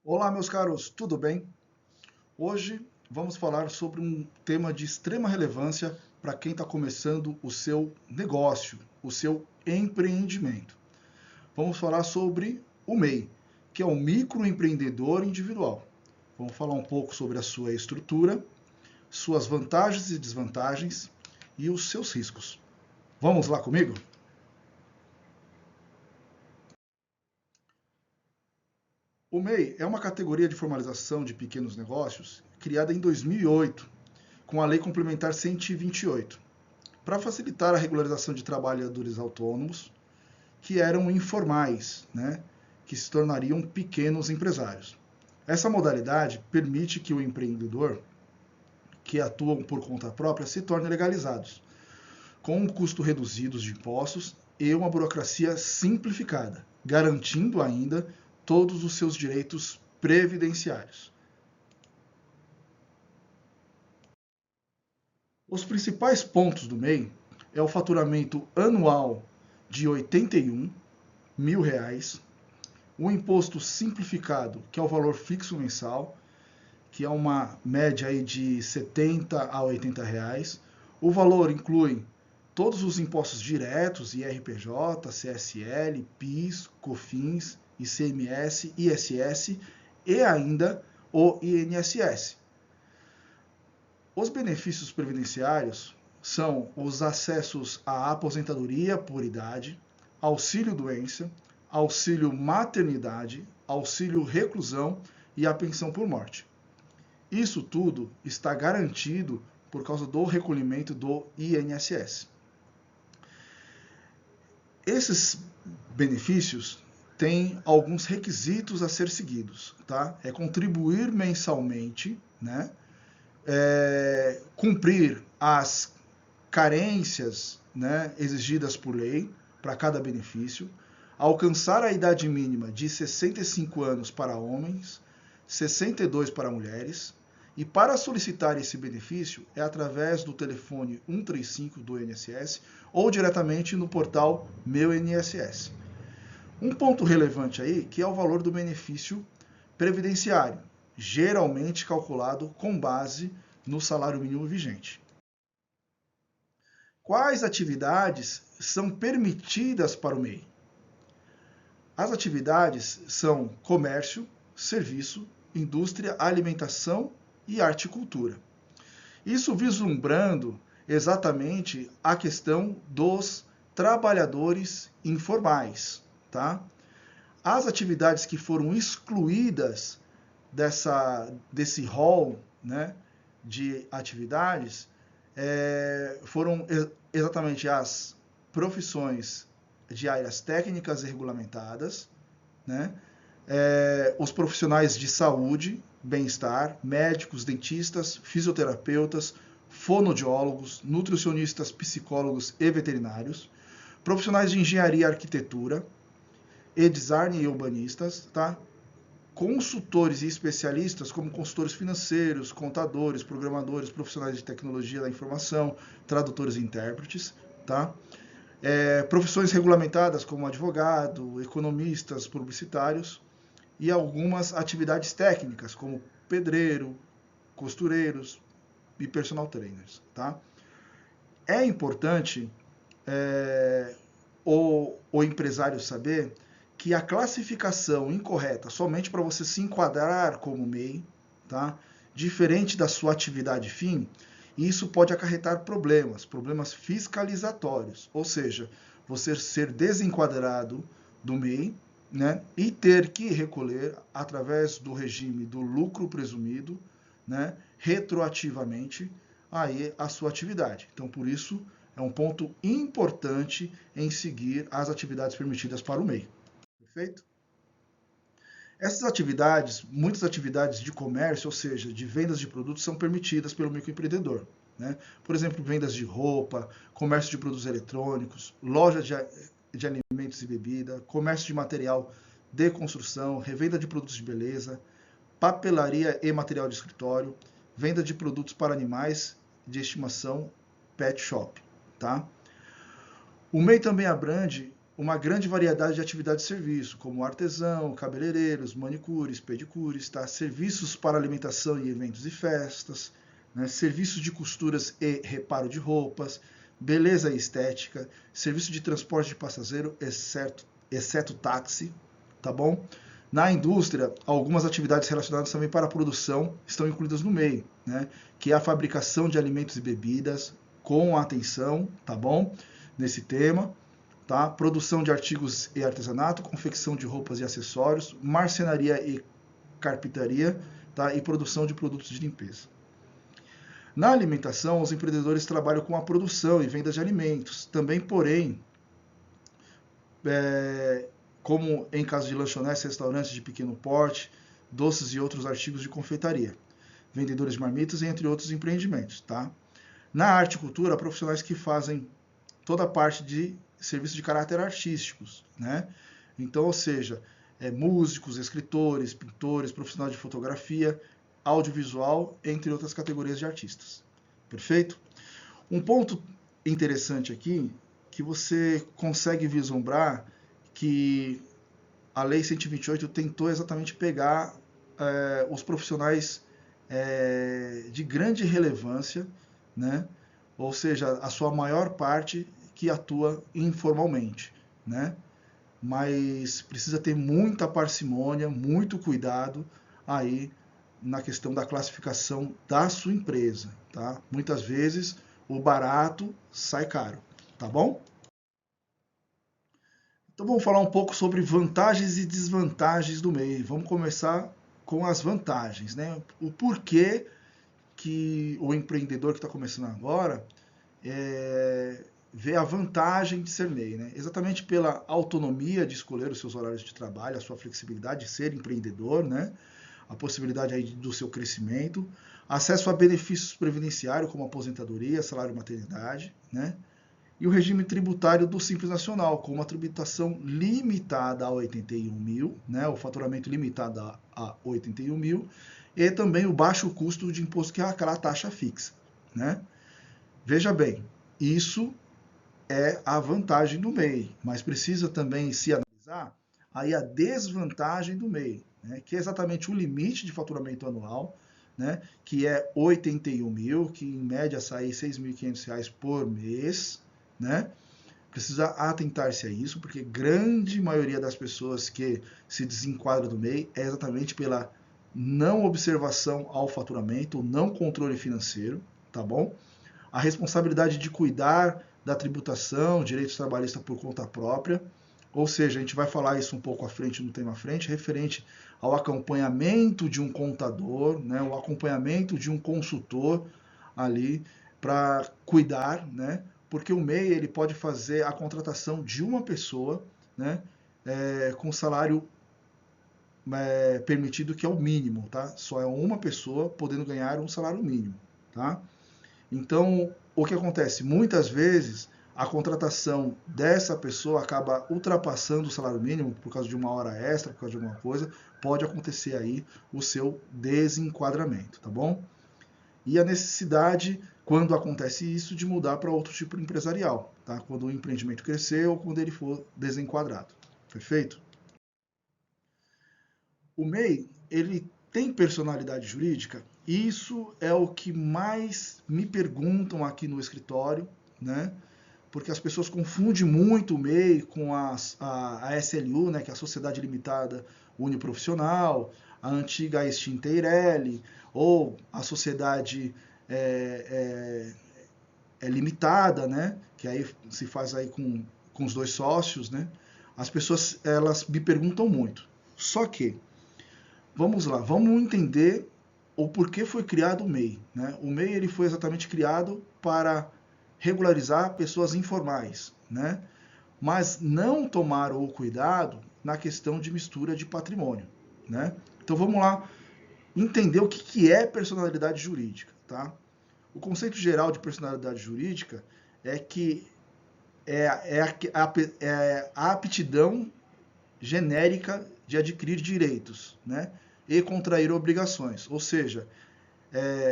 Olá, meus caros, tudo bem? Hoje vamos falar sobre um tema de extrema relevância para quem está começando o seu negócio, o seu empreendimento. Vamos falar sobre o MEI, que é o microempreendedor individual. Vamos falar um pouco sobre a sua estrutura, suas vantagens e desvantagens e os seus riscos. Vamos lá comigo? O MEI é uma categoria de formalização de pequenos negócios criada em 2008, com a Lei Complementar 128, para facilitar a regularização de trabalhadores autônomos que eram informais, né, que se tornariam pequenos empresários. Essa modalidade permite que o empreendedor que atuam por conta própria se torne legalizados, com um custo reduzido de impostos e uma burocracia simplificada, garantindo ainda todos os seus direitos previdenciários. Os principais pontos do MEI é o faturamento anual de R$ 81.000, o imposto simplificado, que é o valor fixo mensal, que é uma média aí de 70 a R$ 80. O valor inclui todos os impostos diretos, IRPJ, CSL, PIS, COFINS, ICMS, ISS e ainda o INSS. Os benefícios previdenciários são os acessos à aposentadoria por idade, auxílio-doença, auxílio-maternidade, auxílio-reclusão e a pensão por morte. Isso tudo está garantido por causa do recolhimento do INSS. Esses benefícios têm alguns requisitos a ser seguidos, tá? É contribuir mensalmente, né? Cumprir as carências, né, exigidas por lei para cada benefício, alcançar a idade mínima de 65 anos para homens, 62 para mulheres, e para solicitar esse benefício é através do telefone 135 do INSS ou diretamente no portal Meu INSS. Um ponto relevante aí que é o valor do benefício previdenciário, geralmente calculado com base no salário mínimo vigente. Quais atividades são permitidas para o MEI? As atividades são comércio, serviço, indústria, alimentação e arte e cultura. Isso vislumbrando exatamente a questão dos trabalhadores informais, tá? As atividades que foram excluídas desse rol, né, de atividades foram exatamente as profissões de áreas técnicas e regulamentadas, né, os profissionais de saúde, bem-estar, médicos, dentistas, fisioterapeutas, fonoaudiólogos, nutricionistas, psicólogos e veterinários, profissionais de engenharia e arquitetura, e design e urbanistas, tá? Consultores e especialistas como consultores financeiros, contadores, programadores, profissionais de tecnologia da informação, tradutores e intérpretes, tá? Profissões regulamentadas como advogado, economistas, publicitários e algumas atividades técnicas como pedreiro, costureiros e personal trainers, tá? É importante o empresário saber que a classificação incorreta, somente para você se enquadrar como MEI, tá? Diferente da sua atividade fim, isso pode acarretar problemas fiscalizatórios, ou seja, você ser desenquadrado do MEI, né? E ter que recolher através do regime do lucro presumido, né? Retroativamente aí a sua atividade. Então, por isso, é um ponto importante em seguir as atividades permitidas para o MEI. Perfeito? Essas atividades, muitas atividades de comércio, ou seja, de vendas de produtos, são permitidas pelo microempreendedor. Né? Por exemplo, vendas de roupa, comércio de produtos eletrônicos, loja de alimentos e bebida, comércio de material de construção, revenda de produtos de beleza, papelaria e material de escritório, venda de produtos para animais de estimação, pet shop. Tá? O MEI também abrange uma grande variedade de atividades de serviço, como artesão, cabeleireiros, manicures, pedicures, tá? Serviços para alimentação e eventos e festas, né? Serviços de costuras e reparo de roupas, beleza e estética, serviço de transporte de passageiro, exceto táxi, tá bom? Na indústria, algumas atividades relacionadas também para a produção estão incluídas no MEI, né? Que é a fabricação de alimentos e bebidas, com atenção, tá bom? Nesse tema, tá? Produção de artigos e artesanato, confecção de roupas e acessórios, marcenaria e carpintaria, tá? E produção de produtos de limpeza. Na alimentação, os empreendedores trabalham com a produção e venda de alimentos, também, porém, como em caso de lanchonetes, restaurantes de pequeno porte, doces e outros artigos de confeitaria, vendedores de marmitas, entre outros empreendimentos, tá? Na arte e cultura, profissionais que fazem toda a parte de serviços de caráter artísticos, né? Então, ou seja, músicos, escritores, pintores, profissionais de fotografia, audiovisual, entre outras categorias de artistas. Perfeito? Um ponto interessante aqui, que você consegue vislumbrar que a Lei 128 tentou exatamente pegar os profissionais de grande relevância, né? Ou seja, a sua maior parte que atua informalmente, né? Mas precisa ter muita parcimônia, muito cuidado aí na questão da classificação da sua empresa, tá? Muitas vezes o barato sai caro, tá bom? Então vamos falar um pouco sobre vantagens e desvantagens do MEI. Vamos começar com as vantagens, né? O porquê que o empreendedor que está começando agora vê a vantagem de ser MEI, né? Exatamente pela autonomia de escolher os seus horários de trabalho, a sua flexibilidade de ser empreendedor, né? A possibilidade aí do seu crescimento, acesso a benefícios previdenciários como aposentadoria, salário maternidade, né? E o regime tributário do Simples Nacional, com uma tributação limitada a 81 mil, né? O faturamento limitado a 81 mil, e também o baixo custo de imposto, que é aquela taxa fixa, né? Veja bem, isso é a vantagem do MEI, mas precisa também se analisar aí a desvantagem do MEI, né? Que é exatamente o limite de faturamento anual, né? Que é 81 mil, que em média sai R$ 6.500 por mês, né? Precisa atentar-se a isso, porque grande maioria das pessoas que se desenquadram do MEI é exatamente pela não observação ao faturamento, não controle financeiro, tá bom? A responsabilidade de cuidar da tributação, direitos trabalhistas por conta própria, ou seja, a gente vai falar isso um pouco à frente, no tema à frente, referente ao acompanhamento de um contador, né, o acompanhamento de um consultor ali para cuidar, né, porque o MEI ele pode fazer a contratação de uma pessoa, né, com salário permitido, que é o mínimo, tá? Só é uma pessoa podendo ganhar um salário mínimo, tá? Então, o que acontece? Muitas vezes, a contratação dessa pessoa acaba ultrapassando o salário mínimo por causa de uma hora extra, por causa de alguma coisa, pode acontecer aí o seu desenquadramento, tá bom? E a necessidade, quando acontece isso, de mudar para outro tipo empresarial, tá? Quando o empreendimento crescer ou quando ele for desenquadrado. Perfeito? O MEI, ele tem personalidade jurídica? Isso é o que mais me perguntam aqui no escritório, né? Porque as pessoas confundem muito o MEI com a SLU, né? Que é a Sociedade Limitada Uniprofissional, a antiga extinta Eireli, ou a Sociedade limitada, né? Que aí se faz aí com os dois sócios, né? As pessoas, elas me perguntam muito. Só que, vamos lá, vamos entender o porquê foi criado o MEI, né? O MEI ele foi exatamente criado para regularizar pessoas informais, né? Mas não tomaram o cuidado na questão de mistura de patrimônio, né? Então vamos lá entender o que é personalidade jurídica, tá? O conceito geral de personalidade jurídica é que é a aptidão genérica de adquirir direitos, né? E contrair obrigações, ou seja,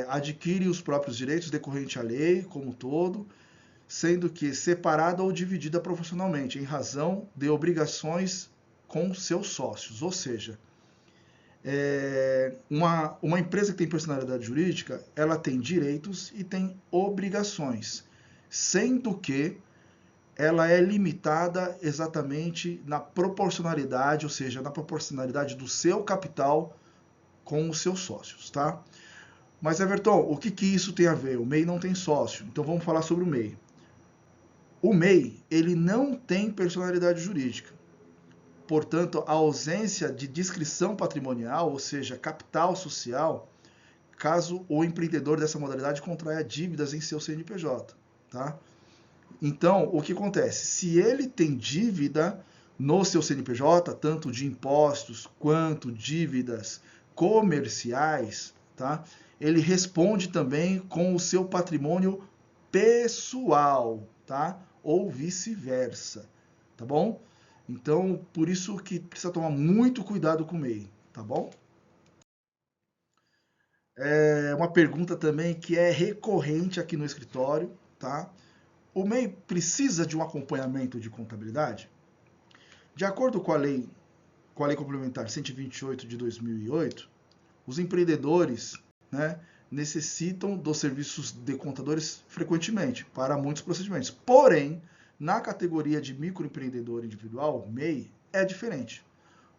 adquire os próprios direitos decorrente à lei como um todo, sendo que separada ou dividida proporcionalmente, em razão de obrigações com seus sócios. Ou seja, uma empresa que tem personalidade jurídica, ela tem direitos e tem obrigações, sendo que ela é limitada exatamente na proporcionalidade, ou seja, na proporcionalidade do seu capital com os seus sócios, tá? Mas, Everton, o que isso tem a ver? O MEI não tem sócio, então vamos falar sobre o MEI. O MEI, ele não tem personalidade jurídica. Portanto, a ausência de descrição patrimonial, ou seja, capital social, caso o empreendedor dessa modalidade contraia dívidas em seu CNPJ, tá? Então, o que acontece? Se ele tem dívida no seu CNPJ, tanto de impostos quanto dívidas comerciais, tá? Ele responde também com o seu patrimônio pessoal, tá? Ou vice-versa, tá bom? Então, por isso que precisa tomar muito cuidado com o MEI, tá bom? Uma pergunta também que é recorrente aqui no escritório, tá? O MEI precisa de um acompanhamento de contabilidade? De acordo com a lei complementar 128 de 2008, os empreendedores, né, necessitam dos serviços de contadores frequentemente para muitos procedimentos. Porém, na categoria de microempreendedor individual, MEI, é diferente.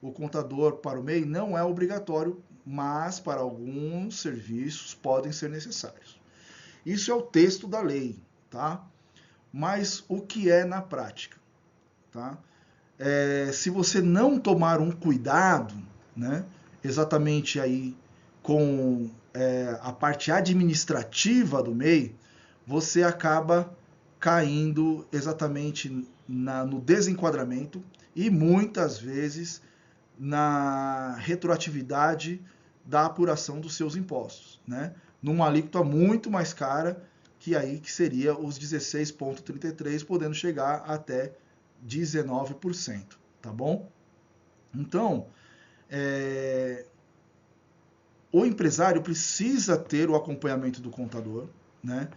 O contador para o MEI não é obrigatório, mas para alguns serviços podem ser necessários. Isso é o texto da lei, tá? Mas o que é na prática, tá? Se você não tomar um cuidado, né, exatamente aí com a parte administrativa do MEI, você acaba caindo exatamente no desenquadramento e muitas vezes na retroatividade da apuração dos seus impostos, né? Numa alíquota muito mais cara que seria os 16,33, podendo chegar até 19%, tá bom? Então, o empresário precisa ter o acompanhamento do contador, né?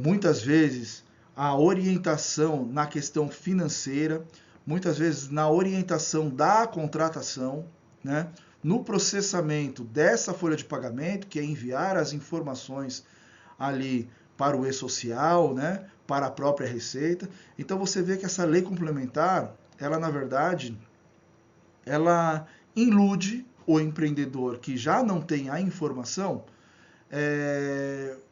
Muitas vezes a orientação na questão financeira, muitas vezes na orientação da contratação, né? No processamento dessa folha de pagamento, que é enviar as informações ali para o e-social, né? Para a própria Receita. Então você vê que essa lei complementar, ela na verdade, ela ilude o empreendedor que já não tem a informação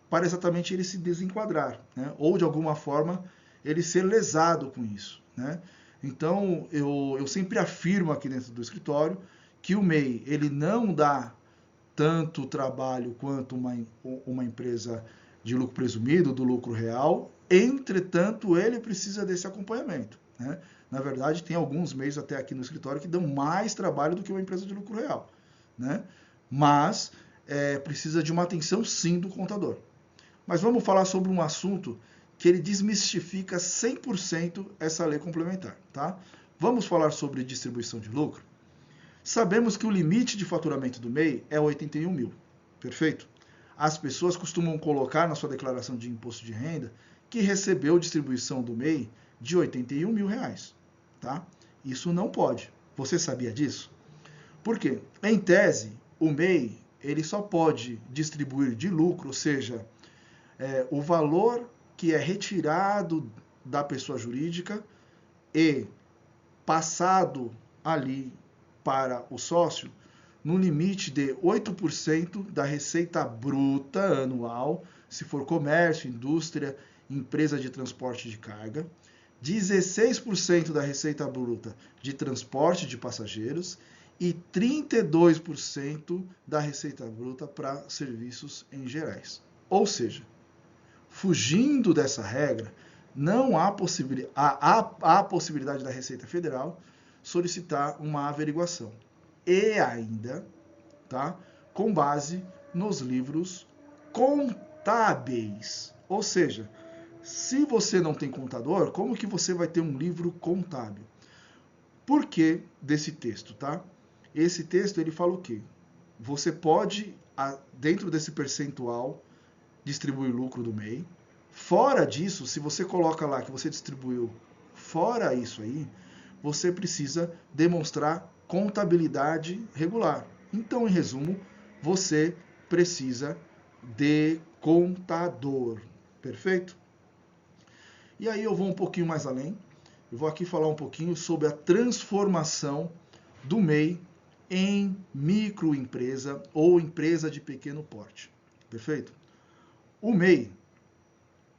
para exatamente ele se desenquadrar, né? Ou de alguma forma ele ser lesado com isso, né? Então eu sempre afirmo aqui dentro do escritório que o MEI ele não dá tanto trabalho quanto uma empresa de lucro presumido, do lucro real, entretanto ele precisa desse acompanhamento, né? Na verdade, tem alguns MEIs até aqui no escritório que dão mais trabalho do que uma empresa de lucro real, né? Mas precisa de uma atenção sim do contador. Mas vamos falar sobre um assunto que ele desmistifica 100% essa lei complementar, tá? Vamos falar sobre distribuição de lucro? Sabemos que o limite de faturamento do MEI é 81 mil, perfeito? As pessoas costumam colocar na sua declaração de imposto de renda que recebeu distribuição do MEI de 81 mil reais, tá? Isso não pode. Você sabia disso? Por quê? Em tese, o MEI ele só pode distribuir de lucro, ou seja, o valor que é retirado da pessoa jurídica e passado ali para o sócio, no limite de 8% da receita bruta anual, se for comércio, indústria, empresa de transporte de carga, 16% da receita bruta de transporte de passageiros e 32% da receita bruta para serviços em gerais. Ou seja, fugindo dessa regra, não há possibilidade da Receita Federal solicitar uma averiguação. E ainda, tá, com base nos livros contábeis. Ou seja, se você não tem contador, como que você vai ter um livro contábil? Por que desse texto, tá? Esse texto ele fala o quê? Você pode, dentro desse percentual, distribuir lucro do MEI, Fora disso, se você coloca lá que você distribuiu fora isso aí, você precisa demonstrar contabilidade regular. Então, em resumo, você precisa de contador. Perfeito? E aí eu vou um pouquinho mais além. Eu vou aqui falar um pouquinho sobre a transformação do MEI em microempresa ou empresa de pequeno porte. Perfeito? O MEI,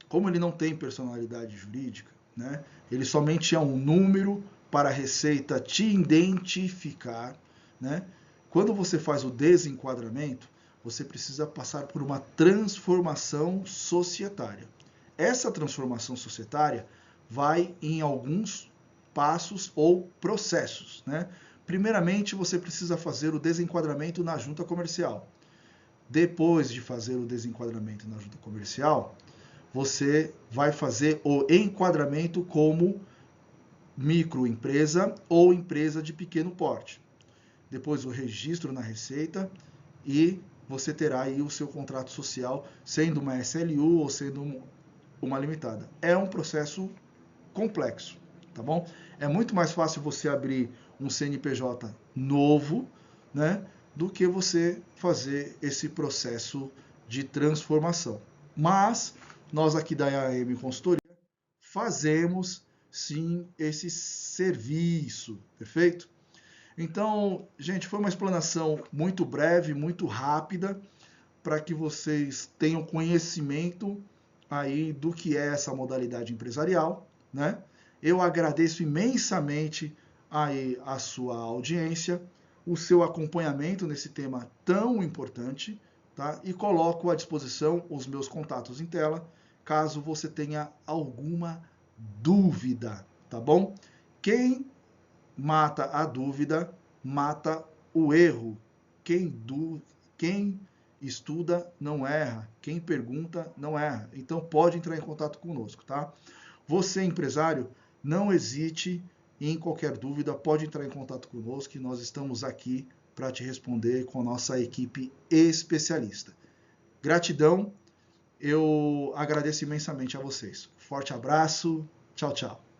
como ele não tem personalidade jurídica, né, ele somente é um número para a Receita te identificar, né? Quando você faz o desenquadramento, você precisa passar por uma transformação societária. Essa transformação societária vai em alguns passos ou processos, né? Primeiramente, você precisa fazer o desenquadramento na junta comercial. Depois de fazer o desenquadramento na junta comercial, você vai fazer o enquadramento como microempresa ou empresa de pequeno porte. Depois o registro na Receita e você terá aí o seu contrato social, sendo uma SLU ou sendo uma limitada. É um processo complexo, tá bom? É muito mais fácil você abrir um CNPJ novo, né, do que você fazer esse processo de transformação. Mas nós aqui da AM Consultoria fazemos sim esse serviço, perfeito? Então, gente, foi uma explanação muito breve, muito rápida, para que vocês tenham conhecimento aí do que é essa modalidade empresarial, né? Eu agradeço imensamente aí a sua audiência, o seu acompanhamento nesse tema tão importante, tá? E coloco à disposição os meus contatos em tela, caso você tenha alguma dúvida, tá bom? Quem mata a dúvida, mata o erro. Quem estuda não erra, quem pergunta não erra. Então pode entrar em contato conosco, tá? Você, empresário, não hesite em qualquer dúvida, pode entrar em contato conosco, que nós estamos aqui para te responder com a nossa equipe especialista. Gratidão, eu agradeço imensamente a vocês. Forte abraço, tchau, tchau.